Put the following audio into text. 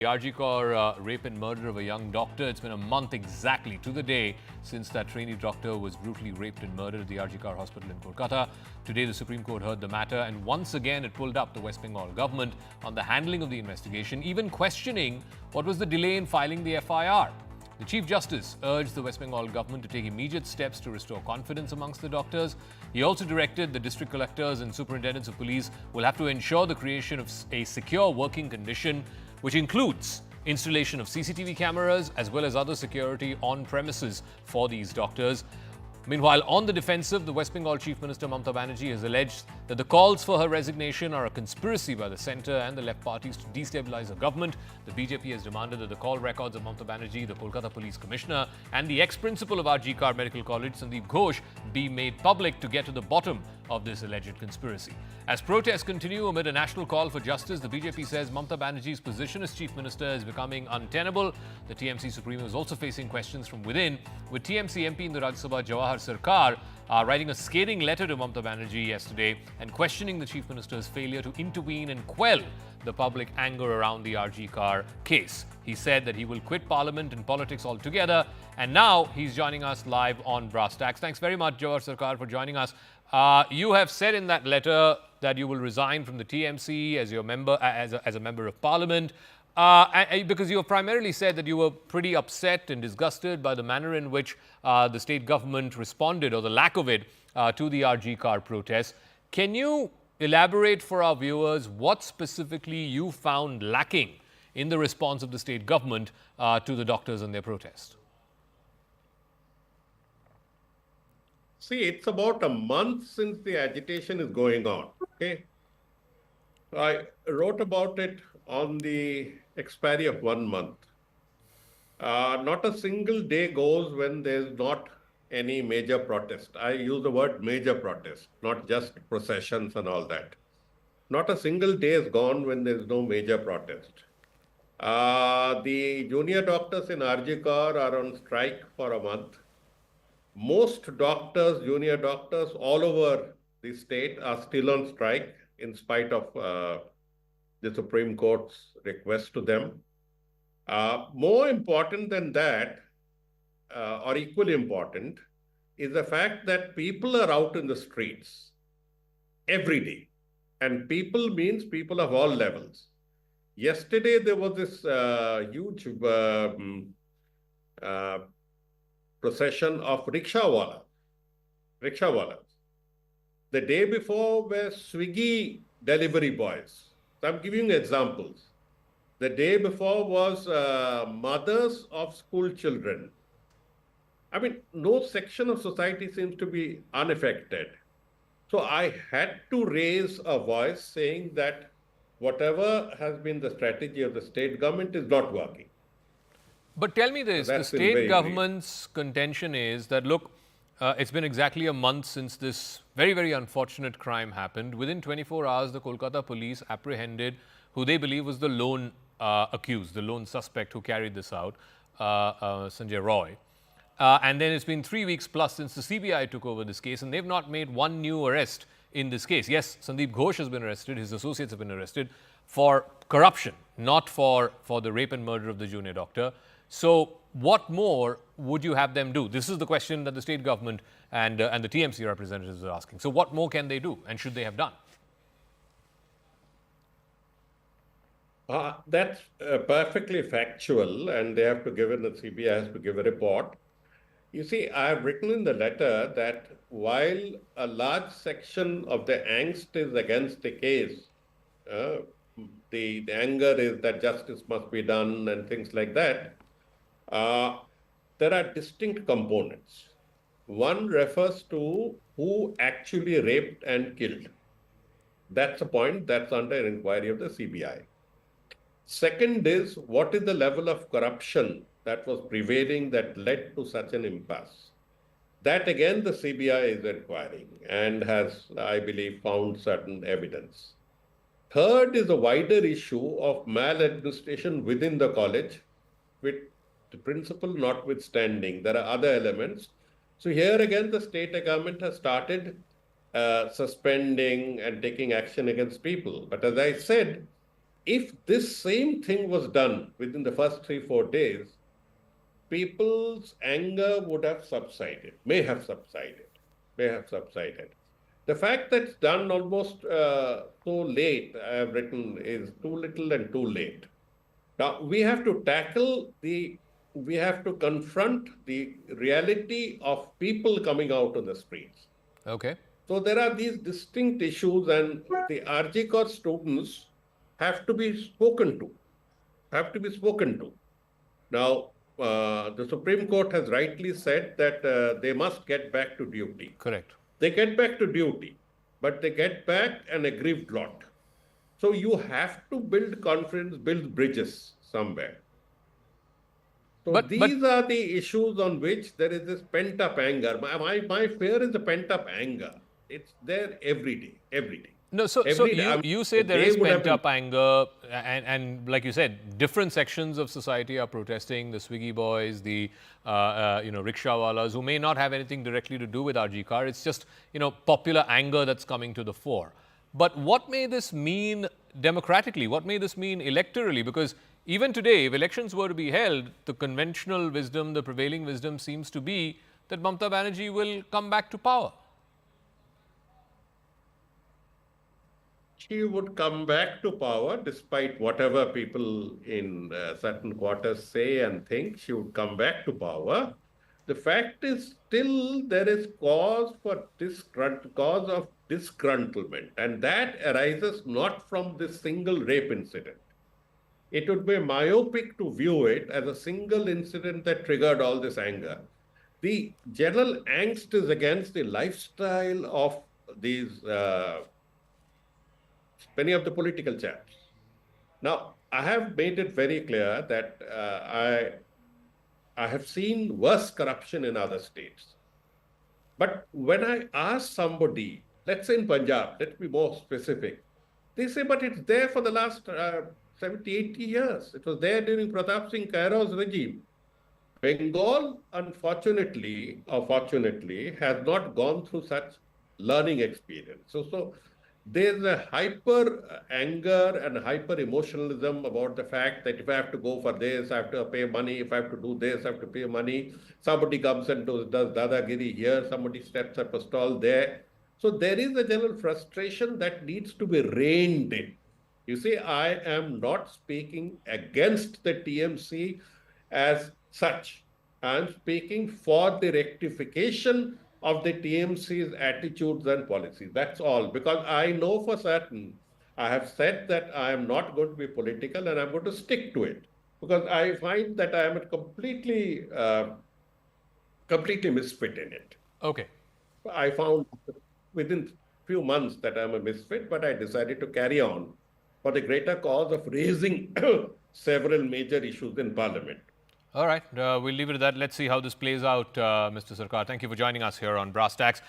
The Arjikar rape and murder of a young doctor. It's been a month exactly to the day since that trainee doctor was brutally raped and murdered at the Arjikar hospital in Kolkata. Today, the Supreme Court heard the matter, and once again, it pulled up the West Bengal government on the handling of the investigation, even questioning what was the delay in filing the FIR. The Chief Justice urged the West Bengal government to take immediate steps to restore confidence amongst the doctors. He also directed the district collectors and superintendents of police will have to ensure the creation of a secure working condition, which includes installation of CCTV cameras as well as other security on premises for these doctors. Meanwhile, on the defensive, the West Bengal Chief Minister Mamata Banerjee has alleged that the calls for her resignation are a conspiracy by the centre and the left parties to destabilise the government. The BJP has demanded that the call records of Mamata Banerjee, the Kolkata Police Commissioner, and the ex-principal of Arjikar Medical College, Sandeep Ghosh, be made public to get to the bottom of this alleged conspiracy. As protests continue amid a national call for justice, the BJP says Mamata Banerjee's position as Chief Minister is becoming untenable. The TMC Supremo is also facing questions from within, with TMC MP in the Rajya Sabha Jawhar Sircar writing a scathing letter to Mamata Banerjee yesterday and questioning the Chief Minister's failure to intervene and quell the public anger around the Arjikar case. He said that he will quit Parliament and politics altogether, and now he's joining us live on Brass Tacks. Thanks very much, Jawhar Sircar, for joining us. You have said in that letter that you will resign from the TMC as your member, as a member of Parliament, because you have primarily said that you were pretty upset and disgusted by the manner in which the state government responded, or the lack of it, to the Arjikar protests. Can you elaborate for our viewers what specifically you found lacking in the response of the state government to the doctors and their protest? See, it's about a month since the agitation is going on. Okay, I wrote about it on the expiry of 1 month. Not a single day goes when there's not any major protest. I use the word major protest, not just processions and all that. Not a single day has gone when there's no major protest. The junior doctors in Arjikar are on strike for a month. Most doctors, junior doctors all over the state are still on strike in spite of the Supreme Court's request to them. More important than that, or equally important, is the fact that people are out in the streets every day. And people means people of all levels. Yesterday, there was this huge procession of rickshawalas. The day before were Swiggy delivery boys. So I'm giving you examples. The day before was mothers of school children. I mean, no section of society seems to be unaffected. So I had to raise a voice saying that whatever has been the strategy of the state government is not working. But tell me this, the state government's contention is that, look, it's been exactly a month since this very, very unfortunate crime happened. Within 24 hours, the Kolkata police apprehended who they believe was the lone accused, the lone suspect who carried this out, Sanjay Roy. And then it's been 3 weeks plus since the CBI took over this case, and they've not made one new arrest in this case. Yes, Sandeep Ghosh has been arrested, his associates have been arrested for corruption, not for the rape and murder of the junior doctor. So what more would you have them do? This is the question that the state government and the TMC representatives are asking. So what more can they do, and should they have done? That's perfectly factual, and they have to give it, the CBI has to give a report. You see, I have written in the letter that while a large section of the angst is against the case, the anger is that justice must be done and things like that, there are distinct components. One refers to who actually raped and killed. That's a point that's under inquiry of the CBI. Second is, what is the level of corruption that was prevailing that led to such an impasse? That again, the CBI is inquiring and has, I believe, found certain evidence. Third is a wider issue of maladministration within the college, with the principal notwithstanding. There are other elements. So here again, the state government has started suspending and taking action against people. But as I said, if this same thing was done within the first 3-4 days, people's anger would have subsided, may have subsided, may have subsided. The fact that it's done almost so late, I have written, is too little and too late. Now, we have to confront the reality of people coming out on the streets. Okay. So there are these distinct issues, and the RG students have to be spoken to, have to be spoken to. Now, the Supreme Court has rightly said that they must get back to duty. Correct. They get back to duty, but they get back an aggrieved lot. So you have to build confidence, build bridges somewhere. So these are the issues on which there is this pent-up anger. My fear is the pent-up anger. It's there every day, every day. No, so you say there is pent-up anger, and like you said, different sections of society are protesting. The Swiggy boys, the rickshawalas, who may not have anything directly to do with RG Car. It's just popular anger that's coming to the fore. But what may this mean democratically? What may this mean electorally? Because even today, if elections were to be held, the conventional wisdom, the prevailing wisdom seems to be that Mamata Banerjee will come back to power. She would come back to power despite whatever people in certain quarters say and think. She would come back to power. The fact is still there is cause of disgruntlement, and that arises not from this single rape incident. It would be myopic to view it as a single incident that triggered all this anger. The general angst is against the lifestyle of these many of the political chaps. Now, I have made it very clear that I have seen worse corruption in other states. But when I ask somebody, let's say in Punjab, let's be more specific, they say, but it's there for the last 70, 80 years. It was there during Pratap Singh Kairo's regime. Bengal, unfortunately or fortunately, has not gone through such learning experience. So there's a hyper anger and hyper emotionalism about the fact that if I have to go for this, I have to pay money. If I have to do this, I have to pay money. Somebody comes and does dadagiri here. Somebody steps up a stall there. So there is a general frustration that needs to be reined in. You see, I am not speaking against the TMC as such. I am speaking for the rectification of the TMC's attitudes and policies. That's all. Because I know for certain, I have said that I am not going to be political and I'm going to stick to it. Because I find that I am completely misfit in it. Okay. I found within few months that I'm a misfit, but I decided to carry on for the greater cause of raising several major issues in Parliament. All right, we'll leave it at that. Let's see how this plays out, Mr. Sircar. Thank you for joining us here on Brass Tacks.